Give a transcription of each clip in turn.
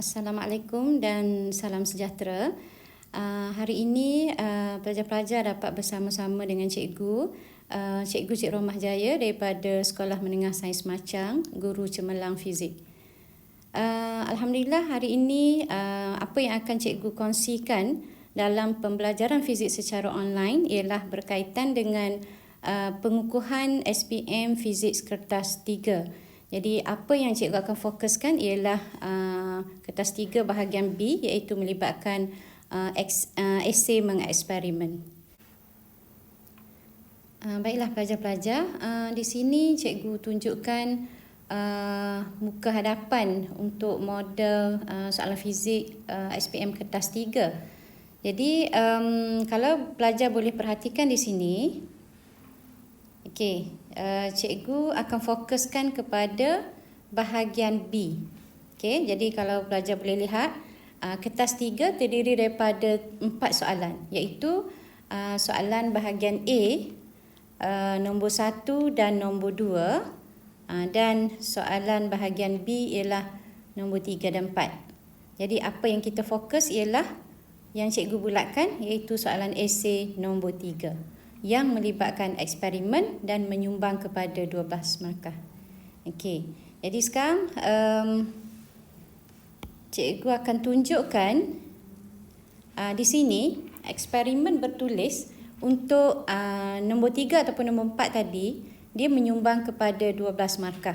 Assalamualaikum dan salam sejahtera. Hari ini pelajar-pelajar dapat bersama-sama dengan cikgu, Cikgu Cik Romah Jaya daripada Sekolah Menengah Sains Macang, Guru Cemerlang Fizik. Alhamdulillah hari ini apa yang akan cikgu kongsikan dalam pembelajaran fizik secara online ialah berkaitan dengan pengukuhan SPM Fizik Kertas 3. Jadi apa yang cikgu akan fokuskan ialah kertas 3 bahagian B iaitu melibatkan esei mengeksperimen. Baiklah pelajar-pelajar, di sini cikgu tunjukkan muka hadapan untuk model soalan fizik SPM kertas 3. Jadi kalau pelajar boleh perhatikan di sini, okey, cikgu akan fokuskan kepada bahagian B. Okey, jadi kalau pelajar boleh lihat, kertas 3 terdiri daripada 4 soalan, iaitu soalan bahagian A, nombor 1 dan nombor 2, dan soalan bahagian B ialah nombor 3 dan 4. Jadi apa yang kita fokus ialah yang cikgu bulatkan iaitu soalan esei nombor 3 yang melibatkan eksperimen dan menyumbang kepada 12 markah. Okey, jadi sekarang cikgu akan tunjukkan di sini eksperimen bertulis untuk nombor 3 ataupun nombor 4 tadi, dia menyumbang kepada 12 markah.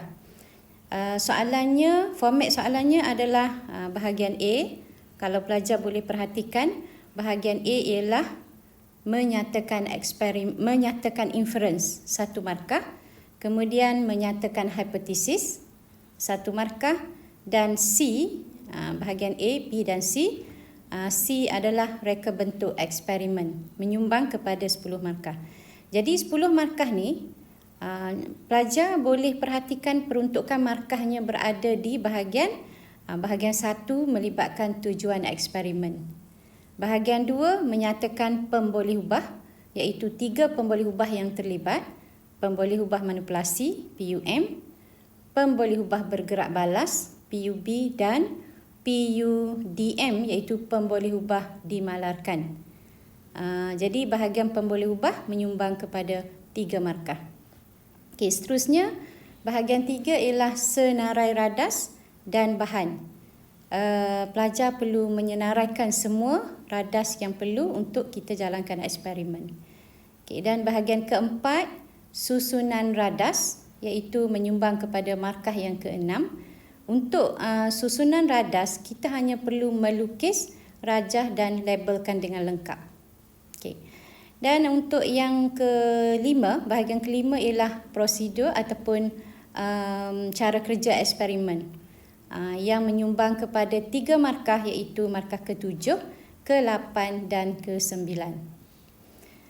Format soalannya adalah bahagian A. Kalau pelajar boleh perhatikan, bahagian A ialah menyatakan inference 1 markah, kemudian menyatakan hipotesis 1 markah, dan C, bahagian A, B dan C, C adalah reka bentuk eksperimen menyumbang kepada 10 markah. Jadi 10 markah ni pelajar boleh perhatikan peruntukan markahnya berada di bahagian 1 melibatkan tujuan eksperimen. Bahagian 2 menyatakan pembolehubah, iaitu 3 pembolehubah yang terlibat: pembolehubah manipulasi PUM, pembolehubah bergerak balas PUB, dan PUDM iaitu pembolehubah dimalarkan. Jadi bahagian pembolehubah menyumbang kepada 3 markah. Okey, seterusnya bahagian 3 ialah senarai radas dan bahan. Pelajar perlu menyenaraikan semua radas yang perlu untuk kita jalankan eksperimen. Okey, dan bahagian keempat susunan radas iaitu menyumbang kepada markah yang ke-6. Untuk susunan radas kita hanya perlu melukis, rajah dan labelkan dengan lengkap. Okey. Dan untuk yang kelima, bahagian kelima ialah prosedur ataupun cara kerja eksperimen yang menyumbang kepada 3 markah iaitu markah ke-7, ke-8 dan ke-9.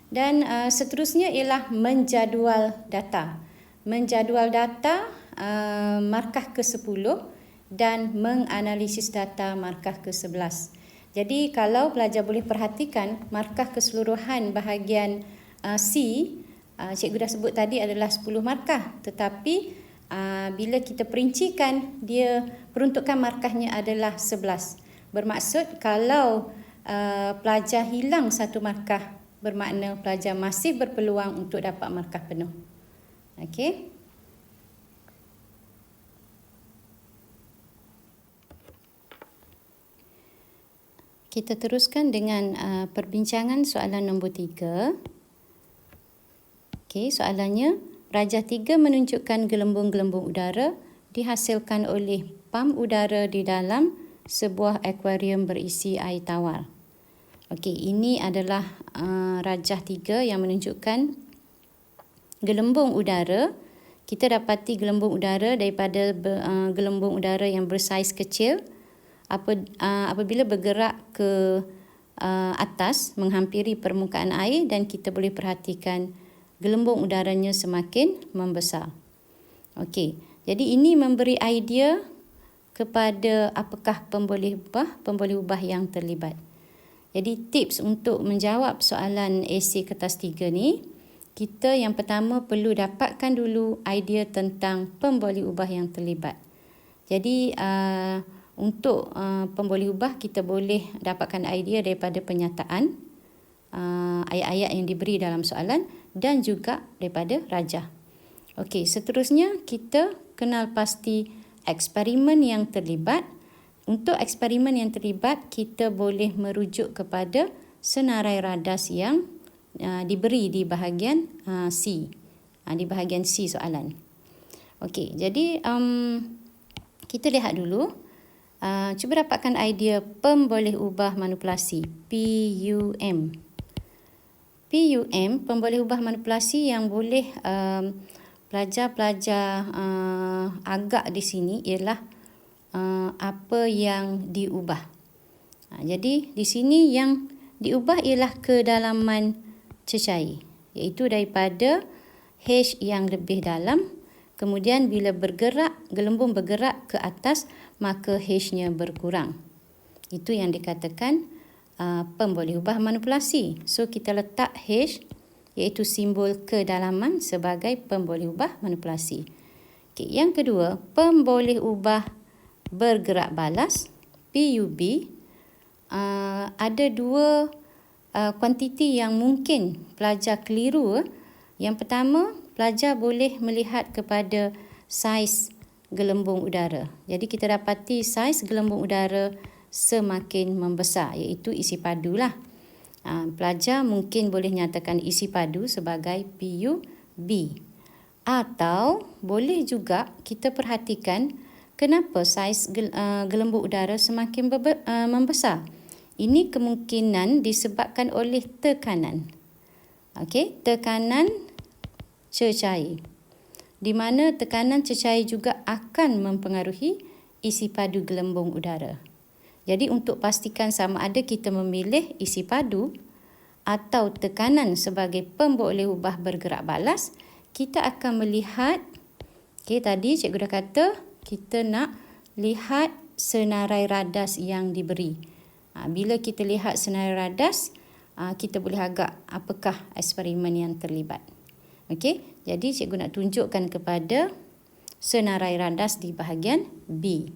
Dan seterusnya ialah menjadual data. Menjadual data markah ke-10 dan menganalisis data markah ke-11. Jadi kalau pelajar boleh perhatikan markah keseluruhan bahagian C, cikgu dah sebut tadi adalah 10 markah, tetapi bila kita perincikan, dia peruntukan markahnya adalah 11. Bermaksud kalau pelajar hilang 1 markah, bermakna pelajar masih berpeluang untuk dapat markah penuh. Okey. Kita teruskan dengan perbincangan soalan nombor 3. Okey, soalannya, rajah 3 menunjukkan gelembung-gelembung udara dihasilkan oleh pam udara di dalam sebuah akuarium berisi air tawar. Okey, ini adalah rajah 3 yang menunjukkan gelembung udara. Kita dapati gelembung udara daripada gelembung udara yang bersaiz kecil. Apabila bergerak ke atas menghampiri permukaan air, dan kita boleh perhatikan gelembung udaranya semakin membesar. Okey, jadi ini memberi idea kepada apakah pembolehubah yang terlibat. Jadi tips untuk menjawab soalan esei kertas 3 ni, kita yang pertama perlu dapatkan dulu idea tentang pembolehubah yang terlibat. Jadi untuk pemboleh ubah kita boleh dapatkan idea daripada penyataan ayat-ayat yang diberi dalam soalan dan juga daripada rajah. Okey, seterusnya kita kenal pasti eksperimen yang terlibat. Untuk eksperimen yang terlibat, kita boleh merujuk kepada senarai radas yang diberi di bahagian C. Di bahagian C soalan. Okey, jadi kita lihat dulu. Cuba dapatkan idea pemboleh ubah manipulasi, PUM. PUM, pemboleh ubah manipulasi yang boleh pelajar-pelajar agak di sini ialah apa yang diubah. Jadi di sini yang diubah ialah kedalaman cecair, iaitu daripada H yang lebih dalam, kemudian bila bergerak, gelembung bergerak ke atas, maka H-nya berkurang. Itu yang dikatakan pemboleh ubah manipulasi. So kita letak H, iaitu simbol kedalaman sebagai pemboleh ubah manipulasi. Okay, yang kedua, pemboleh ubah bergerak balas, PUB. Ada dua kuantiti yang mungkin pelajar keliru. Yang pertama, pelajar boleh melihat kepada saiz gelembung udara. Jadi kita dapati saiz gelembung udara semakin membesar, iaitu isi padu lah. Pelajar mungkin boleh nyatakan isi padu sebagai PUB. Atau boleh juga kita perhatikan kenapa saiz gelembung udara semakin membesar. Ini kemungkinan disebabkan oleh tekanan. Okey, tekanan cecair. Di mana tekanan cecair juga akan mempengaruhi isi padu gelembung udara. Jadi untuk pastikan sama ada kita memilih isi padu atau tekanan sebagai pemboleh ubah bergerak balas, kita akan melihat, tadi cikgu dah kata, kita nak lihat senarai radas yang diberi. Bila kita lihat senarai radas, kita boleh agak apakah eksperimen yang terlibat. Okey, jadi cikgu nak tunjukkan kepada senarai radas di bahagian B.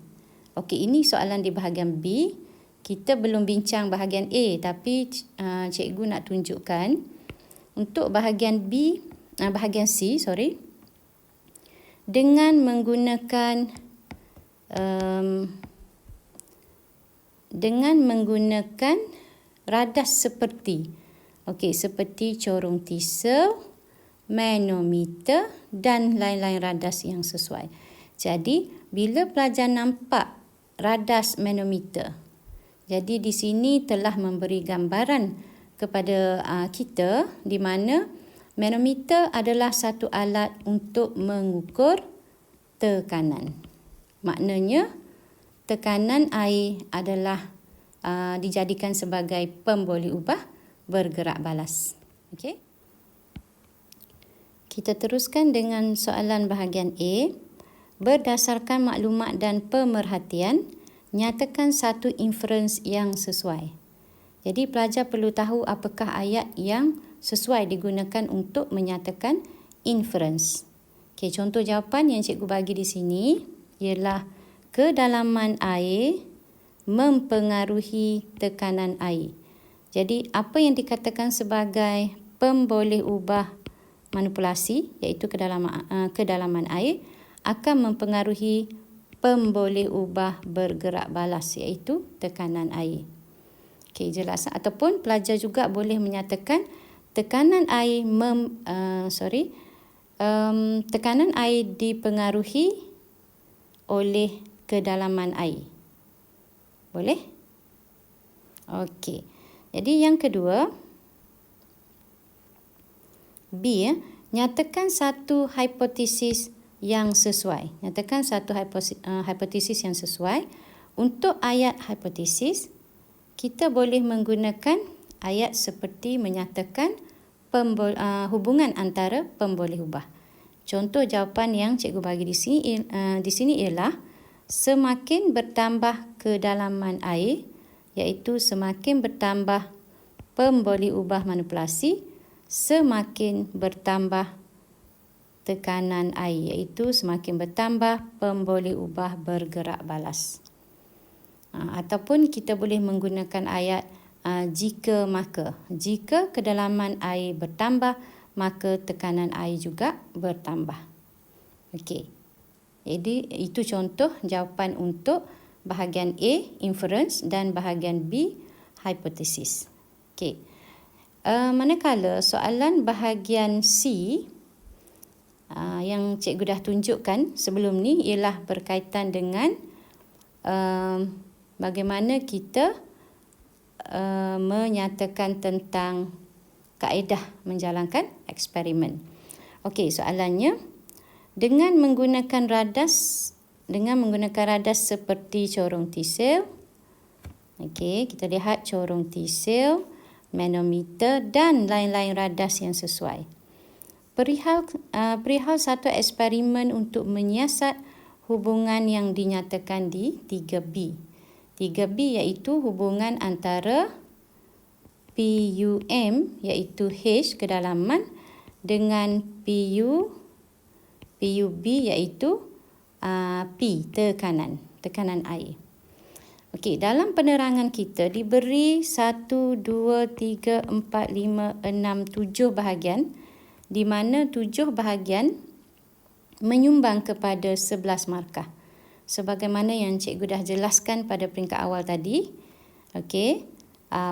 Okey, ini soalan di bahagian B. Kita belum bincang bahagian A, tapi cikgu nak tunjukkan untuk bahagian B, bahagian C, dengan menggunakan radas seperti seperti corong tisa, manometer dan lain-lain radas yang sesuai. Jadi, bila pelajar nampak radas manometer, jadi di sini telah memberi gambaran kepada kita di mana manometer adalah satu alat untuk mengukur tekanan. Maknanya, tekanan air adalah dijadikan sebagai pemboleh ubah bergerak balas. Okey. Kita teruskan dengan soalan bahagian A. Berdasarkan maklumat dan pemerhatian, nyatakan satu inference yang sesuai. Jadi pelajar perlu tahu apakah ayat yang sesuai digunakan untuk menyatakan inference. Okey, contoh jawapan yang cikgu bagi di sini ialah kedalaman air mempengaruhi tekanan air. Jadi apa yang dikatakan sebagai pemboleh ubah manipulasi, iaitu kedalaman air, akan mempengaruhi pemboleh ubah bergerak balas, iaitu tekanan air. Okey, jelas. Ataupun pelajar juga boleh menyatakan tekanan air tekanan air dipengaruhi oleh kedalaman air. Boleh? Okey. Jadi yang kedua, B, nyatakan satu hipotesis yang sesuai. Nyatakan satu hipotesis yang sesuai. Untuk ayat hipotesis, kita boleh menggunakan ayat seperti menyatakan hubungan antara pemboleh ubah. Contoh jawapan yang cikgu bagi di sini ialah semakin bertambah kedalaman air, iaitu semakin bertambah pemboleh ubah manipulasi, semakin bertambah tekanan air, iaitu semakin bertambah pemboleh ubah bergerak balas. Ataupun kita boleh menggunakan ayat jika maka. Jika kedalaman air bertambah, maka tekanan air juga bertambah. Okey. Jadi itu contoh jawapan untuk bahagian A, inference, dan bahagian B, hypothesis. Okey. Manakala soalan bahagian C yang cikgu dah tunjukkan sebelum ni ialah berkaitan dengan bagaimana kita menyatakan tentang kaedah menjalankan eksperimen. Okey, soalannya, dengan menggunakan radas seperti corong T-cell. Okey, kita lihat corong T-cell, manometer dan lain-lain radas yang sesuai. Perihal satu eksperimen untuk menyiasat hubungan yang dinyatakan di 3B. 3B iaitu hubungan antara PUM iaitu H kedalaman dengan PUB iaitu P tekanan air. Okey, dalam penerangan kita diberi 1, 2, 3, 4, 5, 6, 7 bahagian, di mana 7 bahagian menyumbang kepada 11 markah. Sebagaimana yang cikgu dah jelaskan pada peringkat awal tadi. Okey,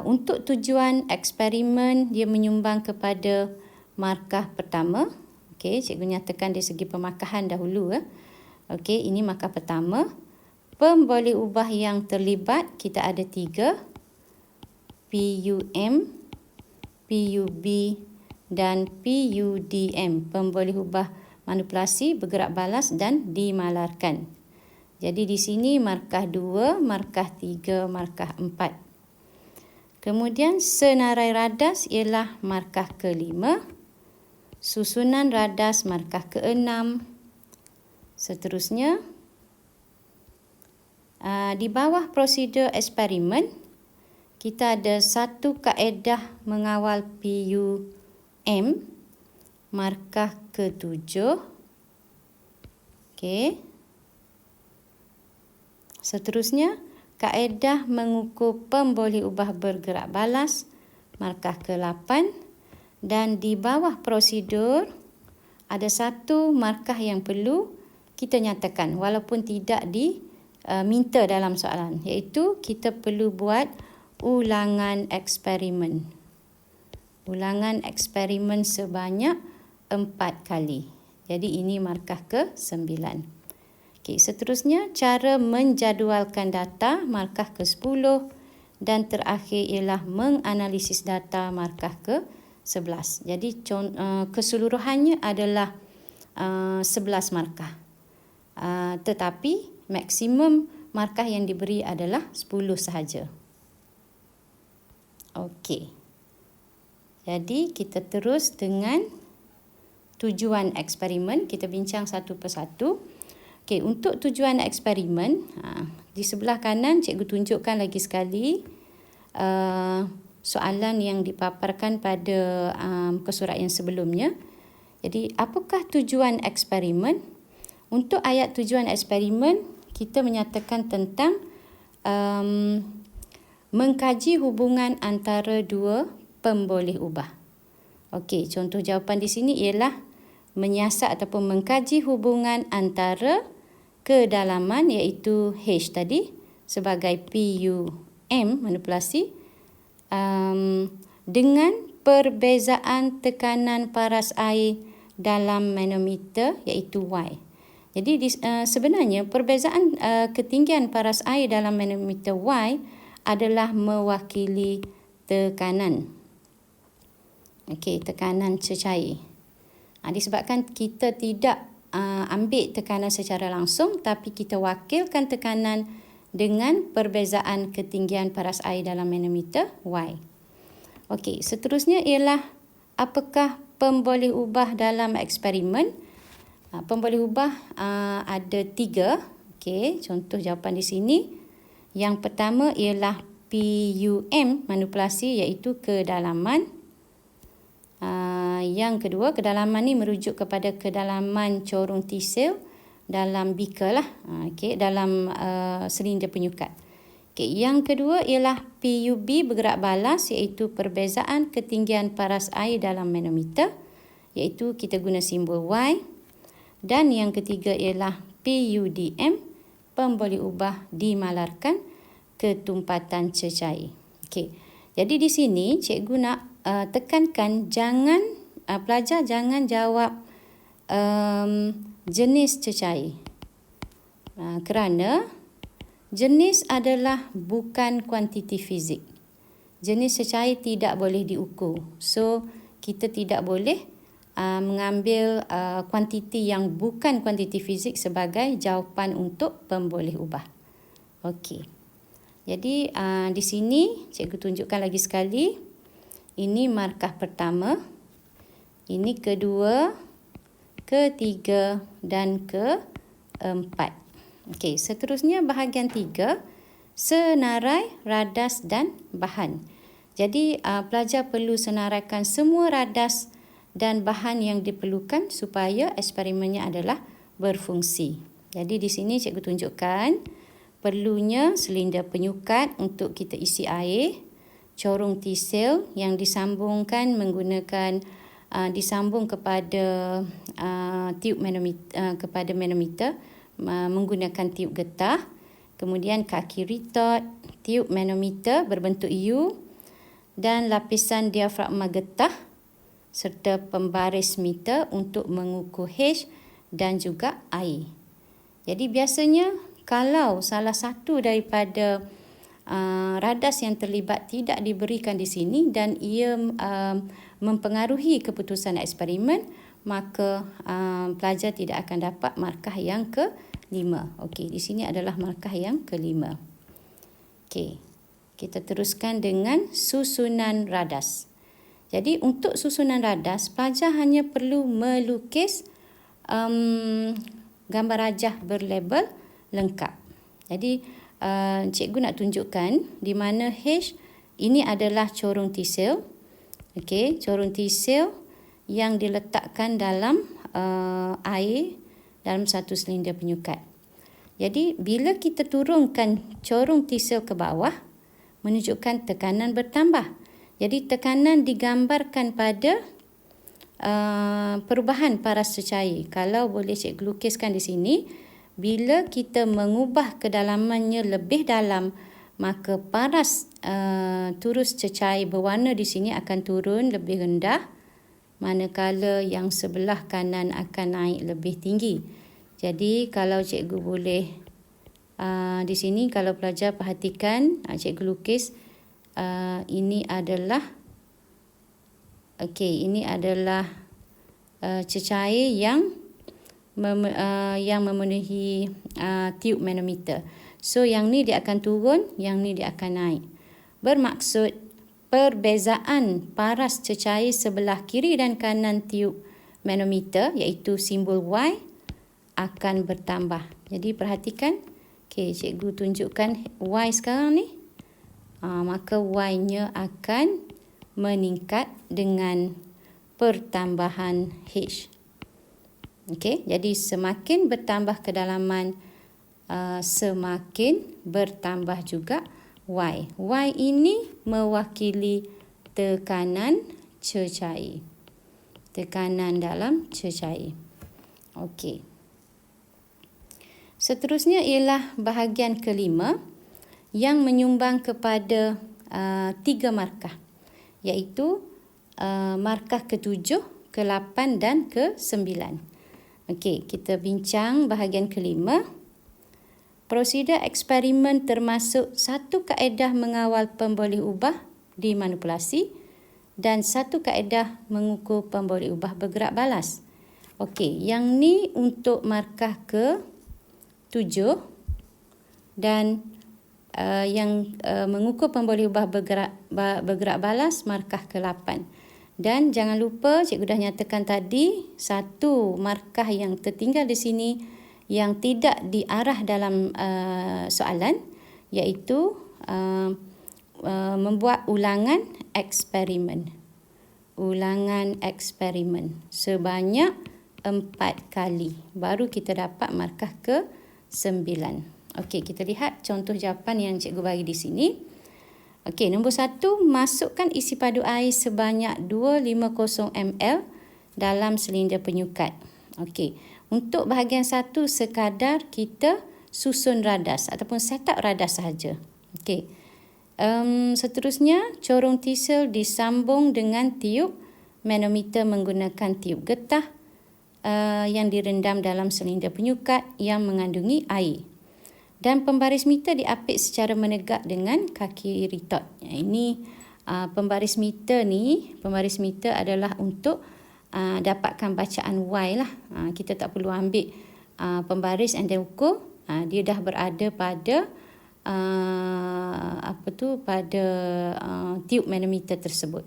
untuk tujuan eksperimen dia menyumbang kepada markah pertama. Okey, cikgu nyatakan dari segi pemarkahan dahulu. Okey, ini markah pertama. Pemboleh ubah yang terlibat kita ada 3. PUM, PUB dan PUDM. Pemboleh ubah manipulasi, bergerak balas dan dimalarkan. Jadi di sini markah 2, markah 3, markah 4. Kemudian senarai radas ialah markah ke-5. Susunan radas markah ke-6. Seterusnya, di bawah prosedur eksperimen, kita ada satu kaedah mengawal PUM, markah ke-7. Okey. Seterusnya, kaedah mengukur pemboleh ubah bergerak balas, markah ke-8. Dan di bawah prosedur, ada satu markah yang perlu kita nyatakan walaupun tidak diminta dalam soalan, iaitu kita perlu buat ulangan eksperimen. Ulangan eksperimen sebanyak 4 kali. Jadi ini markah ke-9. Okey, seterusnya cara menjadualkan data, markah ke-10. Dan terakhir ialah menganalisis data, markah ke-11. Jadi keseluruhannya adalah 11 markah. Tetapi maksimum markah yang diberi adalah 10 sahaja. Okey. Jadi kita terus dengan tujuan eksperimen. Kita bincang satu persatu. Okey, untuk tujuan eksperimen, di sebelah kanan cikgu tunjukkan lagi sekali soalan yang dipaparkan pada kesurat yang sebelumnya. Jadi, apakah tujuan eksperimen? Untuk ayat tujuan eksperimen, kita menyatakan tentang mengkaji hubungan antara dua pemboleh ubah. Okey, contoh jawapan di sini ialah menyiasat ataupun mengkaji hubungan antara kedalaman iaitu H tadi sebagai PUM manipulasi dengan perbezaan tekanan paras air dalam manometer iaitu Y. Jadi sebenarnya perbezaan ketinggian paras air dalam manometer Y adalah mewakili tekanan. Okey, tekanan cecair. Disebabkan kita tidak ambil tekanan secara langsung, tapi kita wakilkan tekanan dengan perbezaan ketinggian paras air dalam manometer Y. Okey, seterusnya ialah apakah pemboleh ubah dalam eksperimen? Pemboleh ubah ada 3. Okey, contoh jawapan di sini. Yang pertama ialah PUM manipulasi iaitu kedalaman. Yang kedua, kedalaman ni merujuk kepada kedalaman corong T-cell dalam beaker lah, dalam silinder penyukat. Okey, yang kedua ialah PUB bergerak balas, iaitu perbezaan ketinggian paras air dalam manometer, iaitu kita guna simbol Y. Dan yang ketiga ialah PUDM, pemboleh ubah dimalarkan ketumpatan cecair. Okey. Jadi di sini cikgu nak tekankan pelajar jangan jawab jenis cecair. Kerana jenis adalah bukan kuantiti fizik. Jenis cecair tidak boleh diukur. So kita tidak boleh mengambil kuantiti yang bukan kuantiti fizik sebagai jawapan untuk pemboleh ubah. Okey. Jadi di sini cikgu tunjukkan lagi sekali. Ini markah pertama. Ini kedua, ketiga dan keempat. Okey, seterusnya bahagian 3, senarai, radas dan bahan. Jadi pelajar perlu senaraikan semua radas dan bahan yang diperlukan supaya eksperimennya adalah berfungsi. Jadi di sini cikgu tunjukkan perlunya silinder penyukat untuk kita isi air, corong T-cell yang disambungkan menggunakan disambung kepada tiub manometer menggunakan tiub getah, kemudian kaki retort, tiub manometer berbentuk U dan lapisan diafragma getah serta pembaris meter untuk mengukur H dan juga air. Jadi biasanya kalau salah satu daripada radas yang terlibat tidak diberikan di sini dan ia mempengaruhi keputusan eksperimen, maka pelajar tidak akan dapat markah yang ke-5. Okey, di sini adalah markah yang ke-5. Okey, kita teruskan dengan susunan radas. Jadi untuk susunan radas, pelajar hanya perlu melukis gambar rajah berlabel lengkap. Jadi cikgu nak tunjukkan di mana H ini adalah corong T-cell. Okey, corong T-cell yang diletakkan dalam air dalam satu silinder penyukat. Jadi bila kita turunkan corong T-cell ke bawah, menunjukkan tekanan bertambah. Jadi tekanan digambarkan pada perubahan paras cecair. Kalau boleh cikgu lukiskan di sini, bila kita mengubah kedalamannya lebih dalam, maka paras turus cecair berwarna di sini akan turun lebih rendah, manakala yang sebelah kanan akan naik lebih tinggi. Jadi kalau cikgu boleh di sini, kalau pelajar perhatikan, cikgu lukis ini adalah ini adalah cecair yang memenuhi tiub manometer. So yang ni dia akan turun, yang ni dia akan naik. Bermaksud perbezaan paras cecair sebelah kiri dan kanan tiub manometer, iaitu simbol Y, akan bertambah. Jadi perhatikan, cikgu tunjukkan Y sekarang ni. Maka Y-nya akan meningkat dengan pertambahan H. Jadi semakin bertambah kedalaman, semakin bertambah juga Y. Y ini mewakili tekanan cecair. Tekanan dalam cecair. Okey. Seterusnya ialah bahagian ke-5 yang menyumbang kepada 3 markah, iaitu markah ke-7, ke-8 dan ke-9. Okey, kita bincang bahagian ke-5. Prosedur eksperimen termasuk satu kaedah mengawal pemboleh ubah dimanipulasi dan satu kaedah mengukur pemboleh ubah bergerak balas. Okey, yang ni untuk markah ke-7 dan yang mengukur pemboleh ubah bergerak balas markah ke-8. Dan jangan lupa cikgu dah nyatakan tadi, satu markah yang tertinggal di sini yang tidak diarah dalam soalan, iaitu membuat ulangan eksperimen. Ulangan eksperimen sebanyak 4 kali. Baru kita dapat markah ke-9. Okey, kita lihat contoh jawapan yang cikgu bagi di sini. Okey, nombor 1, masukkan isi padu air sebanyak 250 ml dalam silinder penyukat. Okey, untuk bahagian 1 sekadar kita susun radas ataupun set up radas sahaja. Okey. Seterusnya, corong tisel disambung dengan tiub manometer menggunakan tiub getah yang direndam dalam silinder penyukat yang mengandungi air. Dan pembaris meter diapit secara menegak dengan kaki retort. Ini pembaris meter adalah untuk dapatkan bacaan Y lah. Kita tak perlu ambil pembaris and then ukur. Dia dah berada pada tiub manometer tersebut.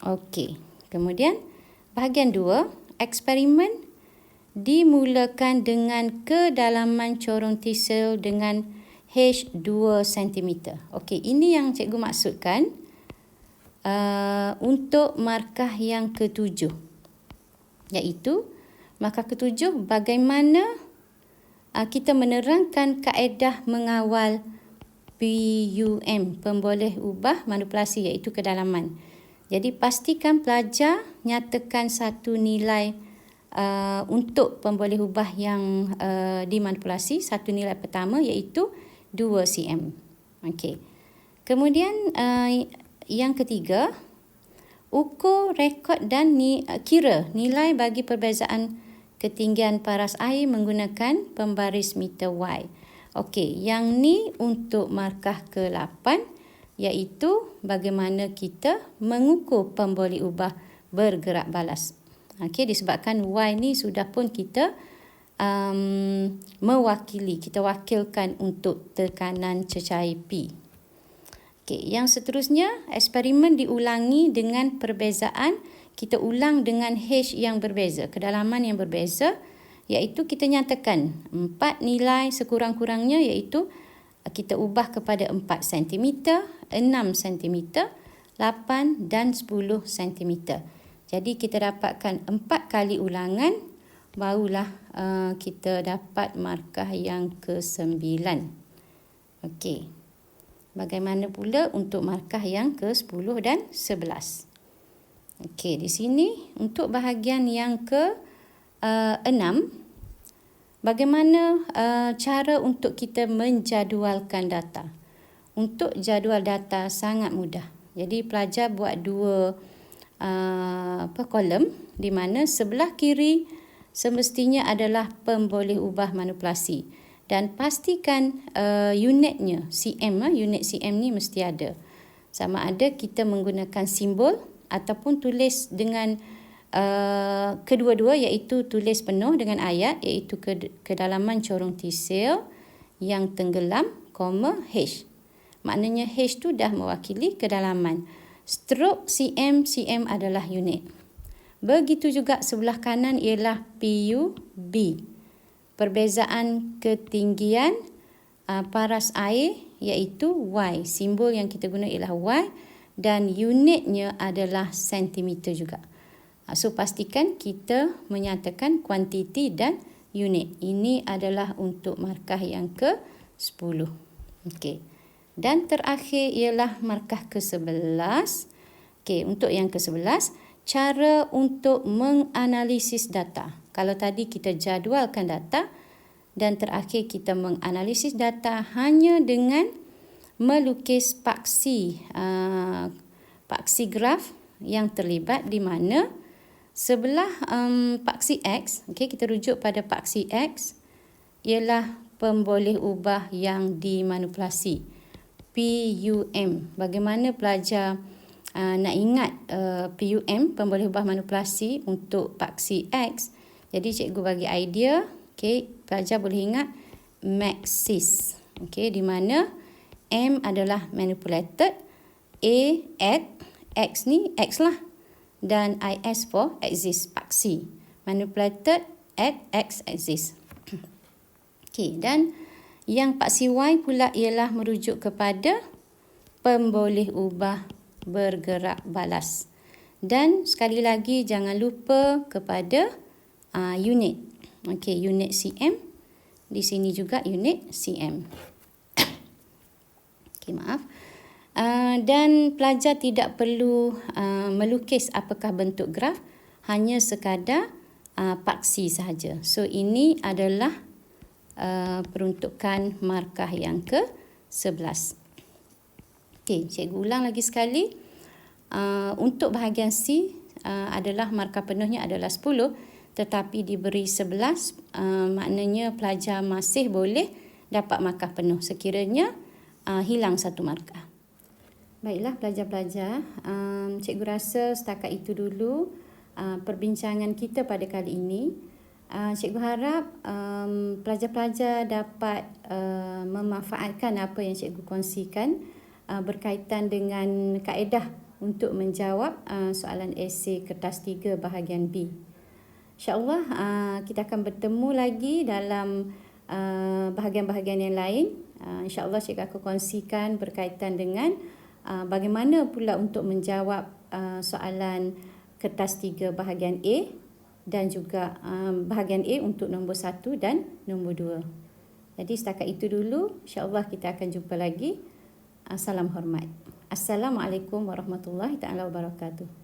Okey. Kemudian bahagian 2, eksperimen dimulakan dengan kedalaman corong tisel dengan H 2 cm. Okey, ini yang cikgu maksudkan untuk markah yang ke-7. Iaitu markah ke-7, bagaimana kita menerangkan kaedah mengawal PUM, pemboleh ubah manipulasi, iaitu kedalaman. Jadi pastikan pelajar nyatakan satu nilai untuk pemboleh ubah yang dimanipulasi. Satu nilai pertama iaitu 2 cm. Okey. Kemudian yang ketiga, ukur, rekod dan kira nilai bagi perbezaan ketinggian paras air menggunakan pembaris meter Y. Okey, yang ni untuk markah ke-8 iaitu bagaimana kita mengukur pemboleh ubah bergerak balas. Okey, disebabkan Y ni sudah pun kita mewakili, kita wakilkan untuk tekanan cecair P. Okey, yang seterusnya, eksperimen diulangi dengan perbezaan. Kita ulang dengan H yang berbeza, kedalaman yang berbeza, iaitu kita nyatakan 4 nilai sekurang-kurangnya, iaitu kita ubah kepada 4 cm, 6 cm, 8 dan 10 cm. Jadi kita dapatkan 4 kali ulangan, barulah kita dapat markah yang ke-9. Okey. Bagaimana pula untuk markah yang ke-10 dan 11? Okey, di sini untuk bahagian yang ke-6, bagaimana cara untuk kita menjadualkan data? Untuk jadual data sangat mudah. Jadi pelajar buat 2 kolom di mana sebelah kiri semestinya adalah pemboleh ubah manipulasi. Dan pastikan unitnya, unit cm ni mesti ada. Sama ada kita menggunakan simbol ataupun tulis dengan kedua-dua, iaitu tulis penuh dengan ayat, iaitu kedalaman corong tisel yang tenggelam, H. Maknanya H tu dah mewakili kedalaman. Strok cm adalah unit. Begitu juga sebelah kanan ialah PUB. Perbezaan ketinggian paras air iaitu Y. Simbol yang kita guna ialah Y dan unitnya adalah sentimeter juga. So pastikan kita menyatakan kuantiti dan unit. Ini adalah untuk markah yang ke-10. Okey. Dan terakhir ialah markah ke-11. Okey, untuk yang ke-11, cara untuk menganalisis data. Kalau tadi kita jadualkan data dan terakhir kita menganalisis data hanya dengan melukis paksi graf yang terlibat, di mana sebelah paksi X, okay, kita rujuk pada paksi X, ialah pemboleh ubah yang dimanipulasi, PUM. Bagaimana pelajar nak ingat PUM, pemboleh ubah manipulasi untuk paksi X? Jadi cikgu bagi idea, okay, pelajar boleh ingat maxis, okay, di mana M adalah manipulated, A at, X ni X lah, dan IS for axis, paksi. Manipulated at X axis. Okey, dan yang paksi Y pula ialah merujuk kepada pemboleh ubah bergerak balas. Dan sekali lagi jangan lupa kepada unit. Okey, unit cm Di sini juga unit cm. Okey, maaf. Dan pelajar tidak perlu melukis apakah bentuk graf, hanya sekadar paksi sahaja. So ini adalah peruntukan markah yang ke-11. Okey, cikgu ulang lagi sekali. Untuk bahagian C adalah markah penuhnya adalah 10, tetapi diberi 11, maknanya pelajar masih boleh dapat markah penuh sekiranya hilang satu markah. Baiklah pelajar-pelajar, cikgu rasa setakat itu dulu perbincangan kita pada kali ini. Cikgu harap pelajar-pelajar dapat memanfaatkan apa yang cikgu kongsikan berkaitan dengan kaedah untuk menjawab soalan esei kertas 3 bahagian B. InsyaAllah kita akan bertemu lagi dalam bahagian-bahagian yang lain. InsyaAllah cikgu akan kongsikan berkaitan dengan bagaimana pula untuk menjawab soalan kertas 3 bahagian A dan juga bahagian A untuk nombor 1 dan nombor 2. Jadi setakat itu dulu, insya-Allah kita akan jumpa lagi. Salam hormat. Assalamualaikum warahmatullahi taala wabarakatuh.